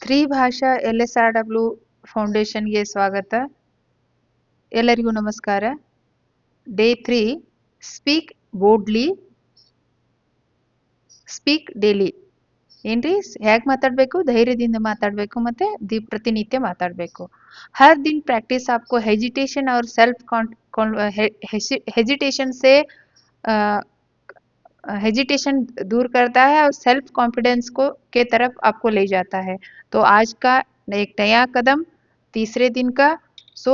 ಶ್ರೀ ಭಾಷಾ LSRW ಫೌಂಡೇಶನ್ಗೆ ಸ್ವಾಗತ. ಎಲ್ಲರಿಗೂ ನಮಸ್ಕಾರ. Day 3 speak boldly speak daily. ಏನ್ರಿ, ಹೇಗೆ ಮಾತಾಡಬೇಕು? ಧೈರ್ಯದಿಂದ ಮಾತಾಡಬೇಕು ಮತ್ತೆ ಪ್ರತಿನಿತ್ಯ ಮಾತಾಡಬೇಕು. हर दिन प्रैक्टिस आपको हेजिटेशन और सेल्फ हेजिटेशन से हेजिटेशन दूर करता है और सेल्फ कॉन्फिडेंस को के तरफ आपको ले जाता है. तो आज का एक नया कदम, तीसरे दिन का. सो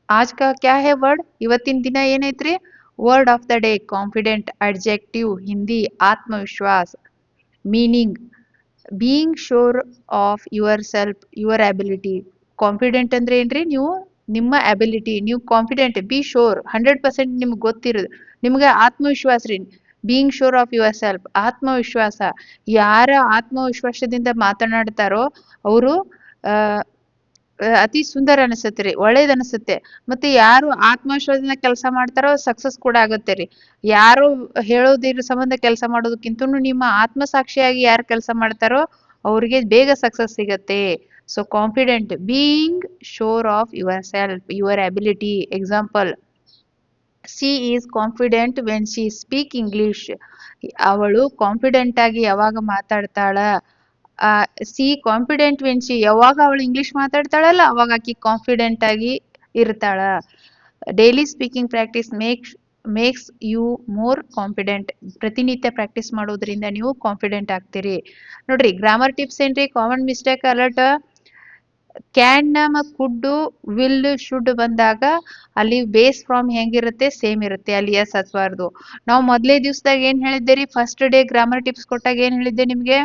आज का क्या है वर्ड? ಇವತ್ತಿನ ದಿನ ಏನೈತ್ರಿ? Word of the day confident. Adjective Hindi ಆತ್ಮವಿಶ್ವಾಸ. Meaning being sure of yourself, your ability. Confident ಅಂದ್ರೆ ಏನ್ರಿ? ನೀವು ನಿಮ್ಮ ಅಬಿಲಿಟಿ, ನೀವು ಕಾನ್ಫಿಡೆಂಟ್. ಬಿ ಶೋರ್ 100% ನಿಮ್ಗೆ ಗೊತ್ತಿರೋದು. ನಿಮ್ಗೆ ಆತ್ಮವಿಶ್ವಾಸ ರೀ. Being sure of your self, ಆತ್ಮವಿಶ್ವಾಸ. ಯಾರ ಆತ್ಮವಿಶ್ವಾಸದಿಂದ ಮಾತನಾಡ್ತಾರೋ ಅವರು ಅತಿ ಸುಂದರ ಅನಿಸುತ್ತೆ ರೀ, ಒಳ್ಳೇದು ಅನಿಸುತ್ತೆ. ಮತ್ತೆ ಯಾರು ಆತ್ಮವಿಶ್ವಾಸದಿಂದ ಕೆಲಸ ಮಾಡ್ತಾರೋ ಸಕ್ಸಸ್ ಕೂಡ ಆಗುತ್ತೆ ರೀ. ಯಾರು ಹೇಳೋದಿರ ಸಂಬಂಧ ಕೆಲಸ ಮಾಡೋದಕ್ಕಿಂತ ನಿಮ್ಮ ಆತ್ಮಸಾಕ್ಷಿಯಾಗಿ ಯಾರು ಕೆಲಸ ಮಾಡ್ತಾರೋ ಅವ್ರಿಗೆ ಬೇಗ ಸಕ್ಸಸ್ ಸಿಗತ್ತೆ. So confident, being sure of yourself, your ability. Example, she is confident when she speak English. ಅವಳು ಕಾನ್ಫಿಡೆಂಟ್ ಆಗಿ ಯಾವಾಗ ಮಾತಾಡ್ತಾಳ. ಸಿ ಕಾನ್ಫಿಡೆಂಟ್ ವೆನ್ ಶಿ, ಯಾವಾಗ ಅವಳು ಇಂಗ್ಲಿಷ್ ಮಾತಾಡ್ತಾಳಲ್ಲ ಅವಾಗ ಆಕಿ ಕಾನ್ಫಿಡೆಂಟ್ ಆಗಿ ಇರ್ತಾಳ. Daily speaking practice makes you more confident. ಪ್ರತಿನಿತ್ಯ ಪ್ರಾಕ್ಟೀಸ್ ಮಾಡೋದ್ರಿಂದ ನೀವು ಕಾನ್ಫಿಡೆಂಟ್ ಆಗ್ತೀರಿ. ನೋಡ್ರಿ, ಗ್ರಾಮರ್ ಟಿಪ್ಸ್ ಏನ್ರಿ? Common mistake alert. Can could will should ಬಂದಾಗ ಅಲ್ಲಿ ಬೇಸ್ ಫಾರ್ಮ್ ಹೆಂಗಿರುತ್ತೆ? ಸೇಮ್ ಇರುತ್ತೆ. ಅಲ್ಲಿ ಎಸ್ ಹಚ್ಬಾರ್ದು. ನಾವು ಮೊದಲೇ ದಿವಸದಾಗ ಏನ್ ಹೇಳಿದ್ದೆ ರೀ? ಫಸ್ಟ್ ಡೇ ಗ್ರಾಮರ್ ಟಿಪ್ಸ್ ಕೊಟ್ಟಾಗ ಏನ್ ಹೇಳಿದ್ದೆ ನಿಮ್ಗೆ?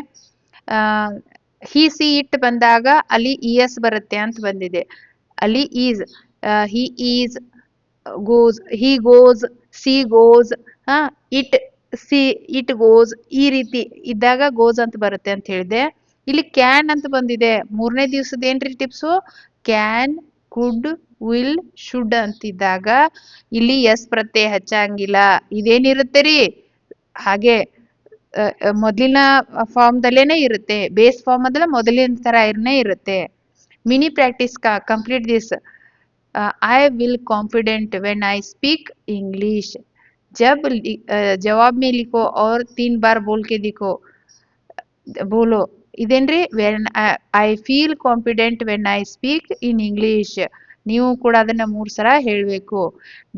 ಹಿ ಸಿ ಇಟ್ ಬಂದಾಗ ಅಲ್ಲಿ ಇಎಸ್ ಬರುತ್ತೆ ಅಂತ ಬಂದಿದೆ. ಅಲ್ಲಿ is, he is goes, he goes, C goes, it goes, ಈ ರೀತಿ ಇದ್ದಾಗ ಗೋಸ್ ಅಂತ ಬರುತ್ತೆ ಅಂತ ಹೇಳಿದೆ. ಇಲ್ಲಿ ಕ್ಯಾನ್ ಅಂತ ಬಂದಿದೆ. ಮೂರನೇ ದಿವಸದ ಏನ್ರಿ tips? Can, could, will, should ಅಂತಿದ್ದಾಗ ಇಲ್ಲಿ ಎಸ್ ಪ್ರತ್ಯಯ ಹಚ್ಚಂಗಿಲ್ಲ. ಇದೇನಿರುತ್ತೆ ರೀ? ಹಾಗೆ ಮೊದಲಿನ ಫಾರ್ಮ್ ದಲ್ಲೇನೆ ಇರುತ್ತೆ. ಬೇಸ್ ಫಾರ್ಮ್ ಅದಲ್ಲ ಮೊದಲಿನ ತರ ಇರುತ್ತೆ. Mini practice complete this. I will confident when I speak English. जब जवाब में लिखो और 3 बार बोल के दिखो. बोलो. ಇದೇನ್ರಿ? When I feel confident when I speak in English. ನೀವು ಕೂಡ ಅದನ್ನ 3 ಸಲ ಹೇಳಬೇಕು.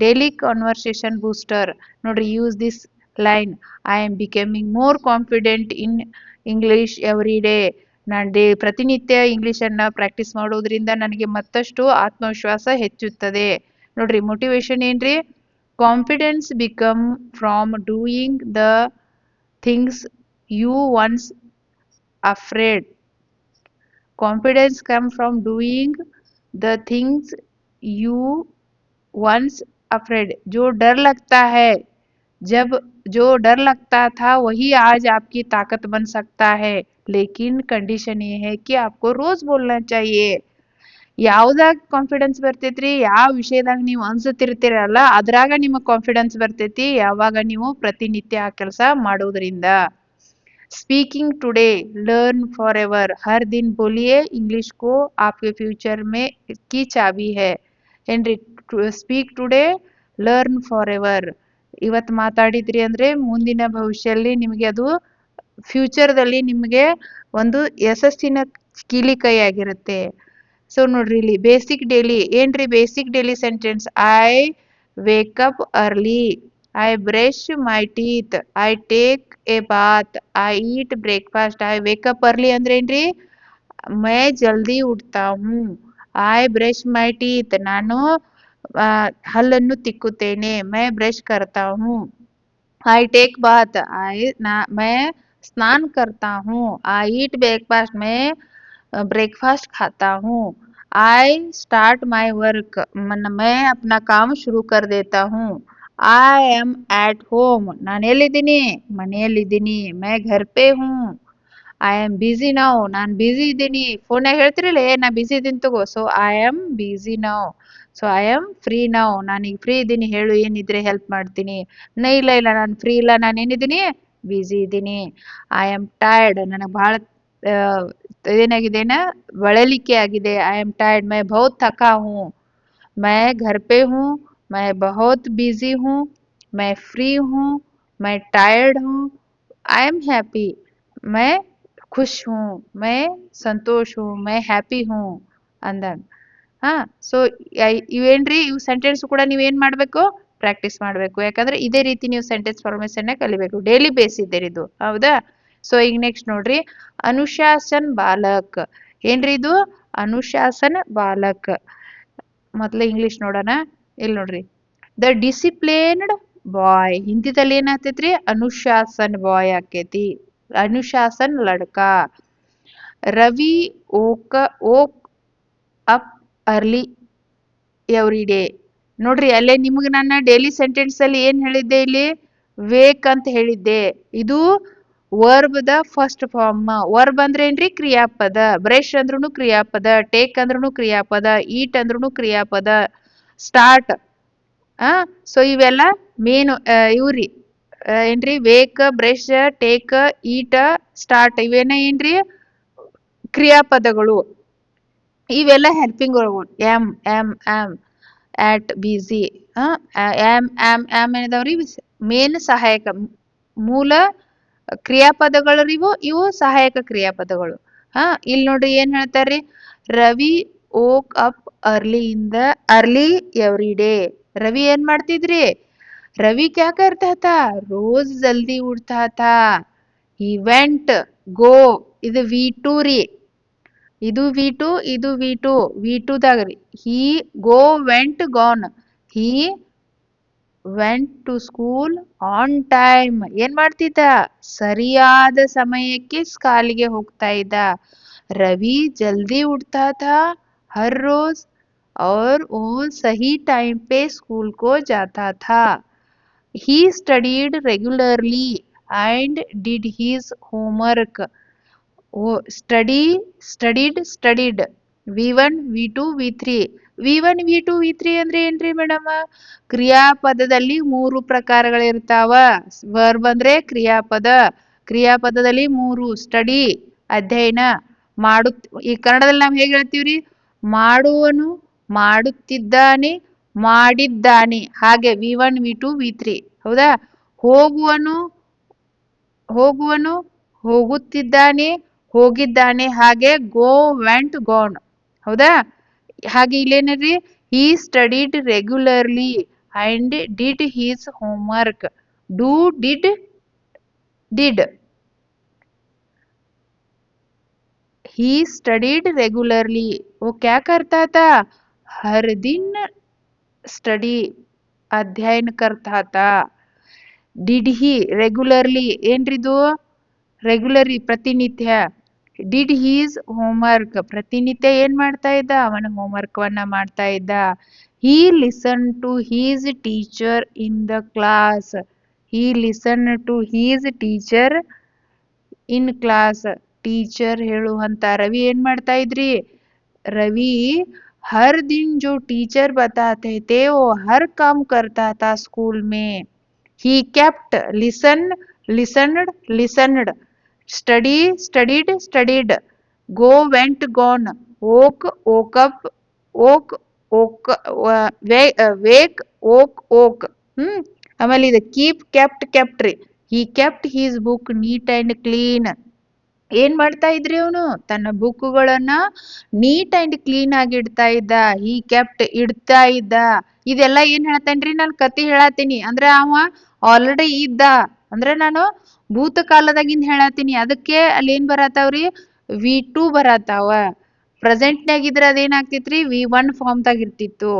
Daily conversation booster. ನೋಡ್ರಿ, use this line. I am becoming more confident in English every day. ನಾನು ಪ್ರತಿನಿತ್ಯ ಇಂಗ್ಲಿಷ್ ಅನ್ನ ಪ್ರಾಕ್ಟೀಸ್ ಮಾಡೋದ್ರಿಂದ ನನಗೆ ಮತ್ತಷ್ಟು ಆತ್ಮವಿಶ್ವಾಸ ಹೆಚ್ಚುತ್ತದೆ. ನೋಡ್ರಿ, ಮೋಟಿವೇಶನ್ ಏನ್ರಿ? Confidence become from doing the things you once afraid. Confidence come from doing the things you once afraid. जो डर लगता है, जो डर लगता था वही आज आपकी ताकत बन सकता है. लेकिन कंडीशन ये है कि आपको रोज बोलना चाहिए. ಯಾವ್ದಾಗ ಕಾನ್ಫಿಡೆನ್ಸ್ ಬರ್ತೈತ್ರಿ? ಯಾವ ವಿಷಯದಾಗ ನೀವು ಅನ್ಸುತ್ತಿರ್ತೀರಲ್ಲ ಅದ್ರಾಗ ನಿಮಗೆ ಕಾನ್ಫಿಡೆನ್ಸ್ ಬರ್ತೈತಿ, ಯಾವಾಗ ನೀವು ಪ್ರತಿನಿತ್ಯ ಆ ಕೆಲಸ ಮಾಡೋದ್ರಿಂದ. Speaking today learn forever. हर दिन बोलिए, इंग्लिश को आपके फ्यूचर में की चाबी है. ಏನ್ರಿ? Speak today learn for ever. ಇವತ್ತು ಮಾತಾಡಿದ್ರಿ ಅಂದ್ರೆ ಮುಂದಿನ ಭವಿಷ್ಯದಲ್ಲಿ ನಿಮಗೆ ಅದು ಫ್ಯೂಚರ್ದಲ್ಲಿ ನಿಮಗೆ ಒಂದು ಯಶಸ್ಸಿನ ಕೀಲಿ ಆಗಿರುತ್ತೆ. ಸೊ ನೋಡ್ರಿ, ಇಲ್ಲಿ ಬೇಸಿಕ್ ಡೈಲಿ ಏನ್ರಿ? Basic daily sentence. I wake up early, I brush my teeth, I take a bath, I eat breakfast. I wake up early ಅಂದ್ರೆ ಏನ್ರಿ? मैं जल्दी उठता हूँ. I brush my teeth, ನಾನು ಹಲ್ಲನ್ನು ತಿಕ್ಕುತ್ತೇನೆ. मैं brush करता हूँ. I take bath, मैं स्नान करता हूँ. I eat breakfast, मैं ब्रेकफास्ट खाता हूँ. I start my work, मैं अपना काम शुरू कर देता हूँ. I am at home, ನಾನು ಎಲ್ಲಿದ್ದೀನಿ? ಮನೆಯಲ್ಲಿದ್ದೀನಿ. मैं घर पे हूँ. I am busy now, ನಾನು ಬಿಸಿ ಇದ್ದೀನಿ. ಫೋನ್ಯಾಗ ಹೇಳ್ತಿರಲ್ಲ, ನಾ ಬಿಸಿ ಇದ್ದೀನಿ ತಗೋ. So I am busy now. So I am free now, ನಾನೀಗ ಫ್ರೀ ಇದ್ದೀನಿ, ಹೇಳು ಏನಿದ್ರೆ ಹೆಲ್ಪ್ ಮಾಡ್ತೀನಿ. ಇಲ್ಲ ನಾನು ಫ್ರೀ ಇಲ್ಲ, ನಾನು ಏನಿದ್ದೀನಿ? ಬಿಸಿ ಇದ್ದೀನಿ. I am tired, ನನಗೆ ಭಾಳ ಏನಾಗಿದೆನಾ ಬಳಲಿಕೆ ಆಗಿದೆ. ಐ ಆಮ್ ಟೈರ್ಡ್, मैं बहुत थका हूँ, मैं घर पे हूँ, मैं बहुत बिजी हूँ, मैं फ्री हूँ, मैं टायर्ड हूँ, आई एम हैप्पी, मैं ಖುಷ್ ಹೂँ, मैं ಸಂತೋಷ್ ಹೂँ, मैं ಹ್ಯಾಪಿ ಹೂँ ಅಂದಂಗ. ಹಾ, ಸೊ ಇವೇನ್ರಿ ಇವ್ ಸೆಂಟೆನ್ಸ್ ಕೂಡ ನೀವೇನ್ ಮಾಡ್ಬೇಕು, ಪ್ರಾಕ್ಟೀಸ್ ಮಾಡ್ಬೇಕು. ಯಾಕಂದ್ರೆ ಇದೇ ರೀತಿ ನೀವು ಸೆಂಟೆನ್ಸ್ ಫಾರ್ಮೇಶನ್ ಕಲಿಬೇಕು, ಡೈಲಿ ಬೇಸ್ ಇದೆ ಇದು. ಹೌದಾ? ಸೊ ಈಗ ನೆಕ್ಸ್ಟ್ ನೋಡ್ರಿ, ಅನುಶಾಸನ್ ಬಾಲಕ್. ಏನ್ರಿ ಇದು? ಅನುಶಾಸನ್ ಬಾಲಕ್. ಮೊದ್ಲ ಇಂಗ್ಲಿಷ್ ನೋಡೋಣ. ಇಲ್ಲಿ ನೋಡ್ರಿ, ದ ಡಿಸಿಪ್ಲಿನ್ಡ್ ಬಾಯ್. ಹಿಂದಿದಲ್ಲಿ ಏನಾಗ್ತೈತ್ರಿ? ಅನುಶಾಸನ್ ಬಾಯ್ ಆಕೇತಿ. ಅನುಶಾಸನ್ ಲಡ್ಕಾ. Ravi woke up early every day. ನೋಡ್ರಿ, ಅಲ್ಲೇ ನಿಮ್ಗೆ ನನ್ನ ಡೈಲಿ ಸೆಂಟೆನ್ಸ್ ಅಲ್ಲಿ ಏನ್ ಹೇಳಿದ್ದೆ? ಇಲ್ಲಿ ವೇಕ್ ಅಂತ ಹೇಳಿದ್ದೆ. ಇದು verb the first form. Verb ಅಂದ್ರೆ ಏನ್ರಿ? ಕ್ರಿಯಾಪದ. ಬ್ರಷ್ ಅಂದ್ರೂ ಕ್ರಿಯಾಪದ, ಟೇಕ್ ಅಂದ್ರೂ ಕ್ರಿಯಾಪದ, ಈಟ್ ಅಂದ್ರೂ ಕ್ರಿಯಾಪದ, ಸ್ಟಾರ್ಟ್. ಆ ಸೊ ಇವೆಲ್ಲ ಮೇನ್ ಇವ್ರಿ ಏನ್ರಿ? Wake, brush, take, eat, start ಇವೇನ ಏನ್ರಿ? ಕ್ರಿಯಾಪದಗಳು. ಇವೆಲ್ಲ helping am am am at busy. Am ಏನದಾವ್ರಿ? ಮೇನ್ ಸಹಾಯಕ, ಮೂಲ ಕ್ರಿಯಾಪದಗಳು ಇವು ಸಹಾಯಕ ಕ್ರಿಯಾಪದಗಳು. ಇಲ್ಲಿ ನೋಡ್ರಿ ಏನ್ ಹೇಳ್ತಾರ್ರಿ? ರವಿ ಓಕ್ ಅಪ್ ಅರ್ಲಿ ಇಂದ ಅರ್ಲಿ ಎವ್ರಿ ಡೇ. रवि ಏನ್ ಮಾಡ್ತಿದ್ರಿ? रवि क्या करता था? रोज जल्दी उठता था. he went go. ಇದು V2 ರೀ. ಇದು V2, ಇದು V2. V2 ದಾಗ್ರಿ he go went gone. he went to school on time. ಏನ್ ಮಾಡ್ತಿದ್ದ? ಸರಿಯಾದ ಸಮಯಕ್ಕೆ ಸ್ಕಾಲಿಗೆ ಹೋಗ್ತಾ ಇದ್ದ. रवि जल्दी उठता था हर रोज और वो सही टाइम पे स्कूल को जाता था. He studied regularly and did his homework. Studied V1 V2 V3. V1 V2 V3 ಅಂದ್ರೆ ಏನ್ರಿ ಮೇಡಮ್? ಕ್ರಿಯಾಪದದಲ್ಲಿ 3 ಪ್ರಕಾರಗಳಿರ್ತಾವ. ವರ್ಬ್ ಅಂದ್ರೆ ಕ್ರಿಯಾಪದ. ಕ್ರಿಯಾಪದದಲ್ಲಿ 3: ಸ್ಟಡಿ ಅಧ್ಯಯನ, ಈ ಕನ್ನಡದಲ್ಲಿ ನಾವ್ ಹೇಗೆ ಹೇಳ್ತೀವ್ರಿ? ಮಾಡುವನು, ಮಾಡುತ್ತಿದ್ದಾನೆ, ಮಾಡಿದ್ದಾನೆ. ಹಾಗೆ V1 V2 V3. ಹೌದಾ? ಹೋಗುವನು, ಹೋಗುತ್ತಿದ್ದಾನೆ, ಹೋಗಿದ್ದಾನೆ. ಹಾಗೆ ಗೋ ವೆಂಟ್ ಗೋನ್. ಹೌದಾ? ಹಾಗೆ ಇಲ್ಲೇನ್ರಿ? he studied regularly and did his homework. do did he studied regularly. वो क्या करता था? हर दिन स्टडी अध्ययन करता था. did he regularly ಏನ್ರಿದು? ರೆಗ್ಯುಲರಿ ಪ್ರತಿನಿತ್ಯ. ಡಿಡ್ ಹೀಸ್ ಹೋಮ್ವರ್ಕ್ ಪ್ರತಿನಿತ್ಯ ಏನ್ ಮಾಡ್ತಾ ಇದ್ದ? ಅವನ ಹೋಮ್ವರ್ಕ್ ವನ್ನ ಮಾಡ್ತಾ ಇದ್ದ. He listen to his teacher in the class. He listen to his teacher in class. Teacher ಹೇಳುವಂತ ರವಿ ಏನ್ ಮಾಡ್ತಾ ಇದ್ರಿ? रवि हर दिन जो टीचर बताते थे वो हर काम करता था स्कूल में. he kept listened, studied, go went gone, woke up, wake woke. ಆಮೇಲೆ ಇದು ಕೀಪ್ kept ರೀ. he kept his book neat and clean. ಏನ್ ಮಾಡ್ತಾ ಇದ್ರಿ? ಅವನು ತನ್ನ ಬುಕ್ಗಳನ್ನ ನೀಟ್ ಅಂಡ್ ಕ್ಲೀನ್ ಆಗಿ ಇಡ್ತಾ ಇದ್ದ. ಈ ಕೆಪ್ಟ್ ಇಡ್ತಾ ಇದ್ದ. ಇದೆಲ್ಲ ಏನ್ ಹೇಳ್ತೇನ್ರಿ? ನಾನು ಕತಿ ಹೇಳತ್ತೀನಿ ಅಂದ್ರೆ ಅವ ಆಲ್ರೆಡಿ ಇದ್ದ ಅಂದ್ರೆ ನಾನು ಭೂತಕಾಲದಾಗಿಂದ ಹೇಳತ್ತೀನಿ. ಅದಕ್ಕೆ ಅಲ್ಲಿ ಏನ್ ಬರತಾವ್ರಿ? V2 ಬರತಾವ. ಪ್ರೆಸೆಂಟ್ನಾಗ ಇದ್ರ ಅದೇನಾಗ್ತಿತ್ರಿ? V1 ಫಾರ್ಮ್ ದಾಗ ಇರ್ತಿತ್ತು.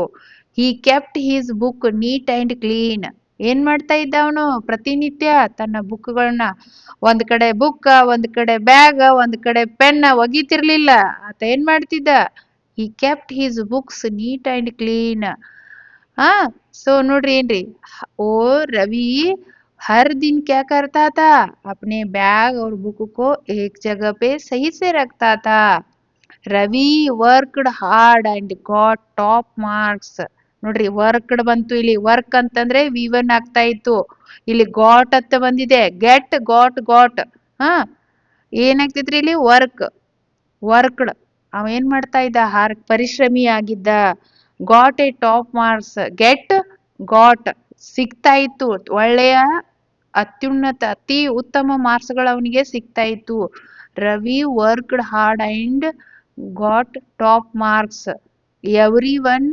he kept his book neat and clean. ಏನ್ ಮಾಡ್ತಾ ಇದ್ದ ಅವನು? ಪ್ರತಿನಿತ್ಯ ತನ್ನ ಬುಕ್ಗಳನ್ನ, ಒಂದ್ ಕಡೆ ಬುಕ್, ಒಂದ್ ಕಡೆ ಬ್ಯಾಗ್, ಒಂದ್ ಕಡೆ ಪೆನ್ ಒಗಿತಿರ್ಲಿಲ್ಲ. ಆತ ಏನ್ ಮಾಡ್ತಿದ್ದ? he kept his books neat and clean. So ನೋಡ್ರಿ ಏನ್ರಿ? ओ रवि हर दिन क्या करता था? अपने बैग और बुक को एक जगह पे सही से रखता था. Ravi worked hard and got top marks. ನೋಡ್ರಿ, ವರ್ಕ್ಡ್ ಬಂತು. ಇಲ್ಲಿ ವರ್ಕ್ ಅಂತಂದ್ರೆ V1 ಆಗ್ತಾ ಇತ್ತು. ಇಲ್ಲಿ ಗಾಟ್ ಅಂತ ಬಂದಿದೆ. Get got. ಏನಾಗ್ತಿದ್ರಿ ಇಲ್ಲಿ? ವರ್ಕ್. ವರ್ಕ್ಡ್ ಅವ ಏನ್ ಮಾಡ್ತಾ ಇದ್ದ, ಪರಿಶ್ರಮಿ ಆಗಿದ್ದ. Got A top marks, get got ಸಿಗ್ತಾ ಇತ್ತು, ಒಳ್ಳೆಯ ಅತ್ಯುನ್ನತ ಅತಿ ಉತ್ತಮ ಮಾರ್ಕ್ಸ್ಗಳು ಅವನಿಗೆ ಸಿಗ್ತಾ ಇತ್ತು. Ravi worked hard and got top marks. Everyone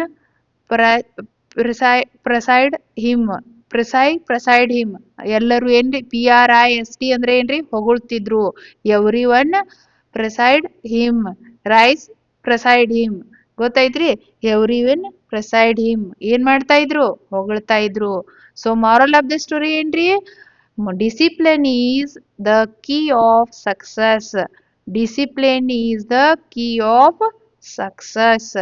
praised him, praised him, ಎಲ್ಲರೂ ಏನ್ರಿ PRIST ಅಂದ್ರೆ ಏನ್ರಿ ಹೊಗಳ್ತಿದ್ರು. Everyone praised him, rise praised him, ಗೊತ್ತೈತ್ರಿ? ಎವ್ರಿ ಒನ್ ಪ್ರಸೈಡ್ ಹಿಮ್ ಏನ್ ಮಾಡ್ತಾ ಇದ್ರು, ಹೊಗಳ್ತಾ ಇದ್ರು. So moral of the story ಏನ್ರಿ, discipline is the key of success. Discipline is the key of success.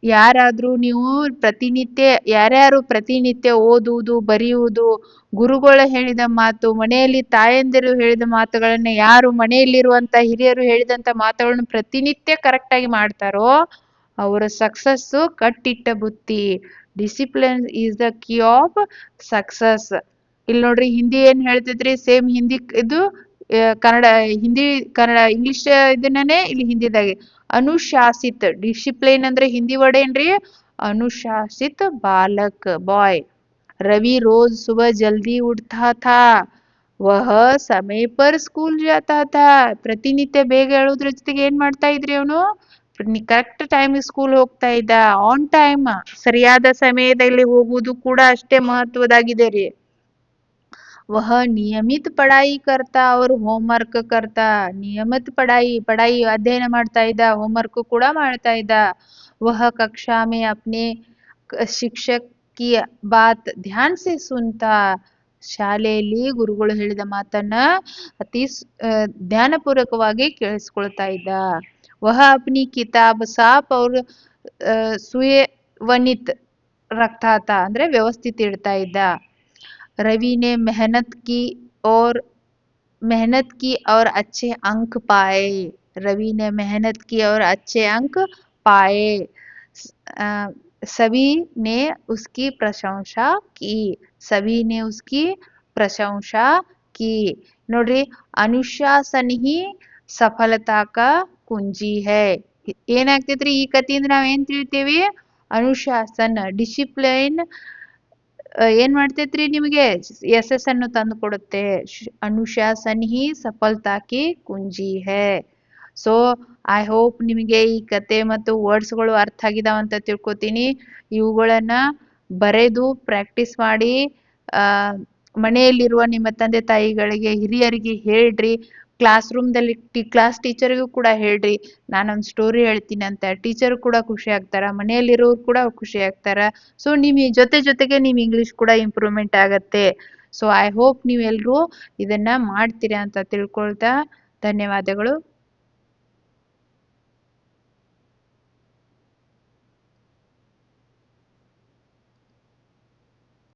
ಯಾರಾದ್ರೂ ನೀವು ಪ್ರತಿನಿತ್ಯ, ಯಾರ್ಯಾರು ಪ್ರತಿನಿತ್ಯ ಓದುವುದು, ಬರೆಯುವುದು, ಗುರುಗಳು ಹೇಳಿದ ಮಾತು, ಮನೆಯಲ್ಲಿ ತಾಯಂದಿರು ಹೇಳಿದ ಮಾತುಗಳನ್ನ, ಯಾರು ಮನೆಯಲ್ಲಿರುವಂತ ಹಿರಿಯರು ಹೇಳಿದಂತ ಮಾತುಗಳನ್ನು ಪ್ರತಿನಿತ್ಯ ಕರೆಕ್ಟ್ ಆಗಿ ಮಾಡ್ತಾರೋ ಅವರ ಸಕ್ಸಸ್ಸು ಕಟ್ಟಿಟ್ಟ ಬುತ್ತಿ. Discipline is the key of success. ಇಲ್ಲಿ ನೋಡ್ರಿ ಹಿಂದಿ ಏನ್ ಹೇಳ್ತಿದ್ರಿ, ಸೇಮ್ ಹಿಂದಿ ಇದು ಕನ್ನಡ, ಹಿಂದಿ ಕನ್ನಡ ಇಂಗ್ಲಿಷ್ ಇದನ್ನೇ ಇಲ್ಲಿ ಹಿಂದಿದಾಗೆ. ಅನುಶಾಸಿತ್, ಡಿಸಿಪ್ಲಿನ್ ಅಂದ್ರೆ ಹಿಂದಿ ವರ್ಡ್ ಏನ್ರಿ, ಅನುಶಾಸಿತ್ ಬಾಲಕ್, ಬಾಯ್. रवि रोज सुबह जल्दी उठता था, वह समय पर स्कूल जाता था. ಪ್ರತಿನಿತ್ಯ ಬೇಗ ಹೇಳೋದ್ರ ಜೊತೆಗೆ ಏನ್ ಮಾಡ್ತಾ ಇದ್ರಿ ಅವನು, ಕರೆಕ್ಟ್ ಟೈಮ್ ಸ್ಕೂಲ್ ಹೋಗ್ತಾ ಇದ್ದ. ಆನ್ ಟೈಮ್, ಸರಿಯಾದ ಸಮಯದಲ್ಲಿ ಹೋಗುವುದು ಕೂಡ ಅಷ್ಟೇ ಮಹತ್ವದಾಗಿದೆ ರೀ. वह नियमित पढ़ाई करता और होमवर्क करता. नियमित पढ़ाई अध्ययन ಮಾಡ್ತಾ ಇದ್ದ, ಹೋಮ್ವರ್ಕ್ ಕೂಡ ಮಾಡ್ತಾ ಇದ್ದ. वह कक्षा में अपने ಶಿಕ್ಷಕ್ ಕಿ ಬಾತ್ ಧ್ಯಾನ್ ಸೆ ಸುನ್ತಾ. ಶಾಲೆಯಲ್ಲಿ ಗುರುಗಳು ಹೇಳಿದ ಮಾತನ್ನ ಅತಿ ಧ್ಯಾನಪೂರ್ವಕವಾಗಿ ಕೇಳಿಸ್ಕೊಳ್ತಾ ಇದ್ದ. ವಹ ಅಪ್ನಿ ಕಿತಾಬ್ ಸಾಪ್ ಅವ್ರ ಸುವ್ಯವನಿತ್ ರಕ್ತಾ ತಾ, ಅಂದ್ರೆ ವ್ಯವಸ್ಥಿತ ಇಡ್ತಾ ಇದ್ದ. रवि ने मेहनत की और अच्छे अंक पाए. रवि ने मेहनत की और अच्छे अंक पाए. सभी ने उसकी प्रशंसा की. सभी ने उसकी प्रशंसा की. ನೋಡ್ರಿ, ಅನುಶಾಸನ ಹಿ ಸಫಲತಾ ಕಾ ಕುಂಜಿ ಹೈ. ಏನಾಗ್ತೈತ್ರಿ ಈ ಕಥೆಯಿಂದ ನಾವ್ ಏನ್ ತಿಳ್ತೀವಿ, ಅನುಶಾಸನ, ಡಿಸಿಪ್ಲೈನ್ ಏನ್ ಮಾಡ್ತೈತ್ರಿ ನಿಮಗೆ ಯಶಸ್ಸನ್ನು ತಂದು ಕೊಡುತ್ತೆ. ಅನುಶಾಸನ ಹಿ ಸಫಲತಾ ಕಿ ಕುಂಜಿ ಹೈ. ಸೊ ಐ ಹೋಪ್ ನಿಮಗೆ ಈ ಕತೆ ಮತ್ತು ವರ್ಡ್ಸ್ಗಳು ಅರ್ಥ ಆಗಿದಾವಂತ ತಿಳ್ಕೊತೀನಿ. ಇವುಗಳನ್ನ ಬರೆದು ಪ್ರಾಕ್ಟೀಸ್ ಮಾಡಿ, ಆ ಮನೆಯಲ್ಲಿರುವ ನಿಮ್ಮ ತಂದೆ ತಾಯಿಗಳಿಗೆ, ಹಿರಿಯರಿಗೆ ಹೇಳ್ರಿ. ಕ್ಲಾಸ್ ರೂಮ್ದಲ್ಲಿ ಕ್ಲಾಸ್ ಟೀಚರ್ಗೂ ಕೂಡ ಹೇಳ್ರಿ, ನಾನೊಂದು ಸ್ಟೋರಿ ಹೇಳ್ತೀನಿ ಅಂತ. ಟೀಚರ್ ಕೂಡ ಖುಷಿ ಆಗ್ತಾರ, ಮನೆಯಲ್ಲಿರೋರು ಕೂಡ ಖುಷಿ ಆಗ್ತಾರ. ಸೊ ನಿಮ್ ಜೊತೆಗೆ ನಿಮ್ ಇಂಗ್ಲಿಷ್ ಕೂಡ ಇಂಪ್ರೂವ್ಮೆಂಟ್ ಆಗತ್ತೆ. ಸೊ ಐ ಹೋಪ್ ನೀವೆಲ್ರೂ ಇದನ್ನ ಮಾಡ್ತೀರಾ ಅಂತ ತಿಳ್ಕೊಳ್ತಾ ಧನ್ಯವಾದಗಳು.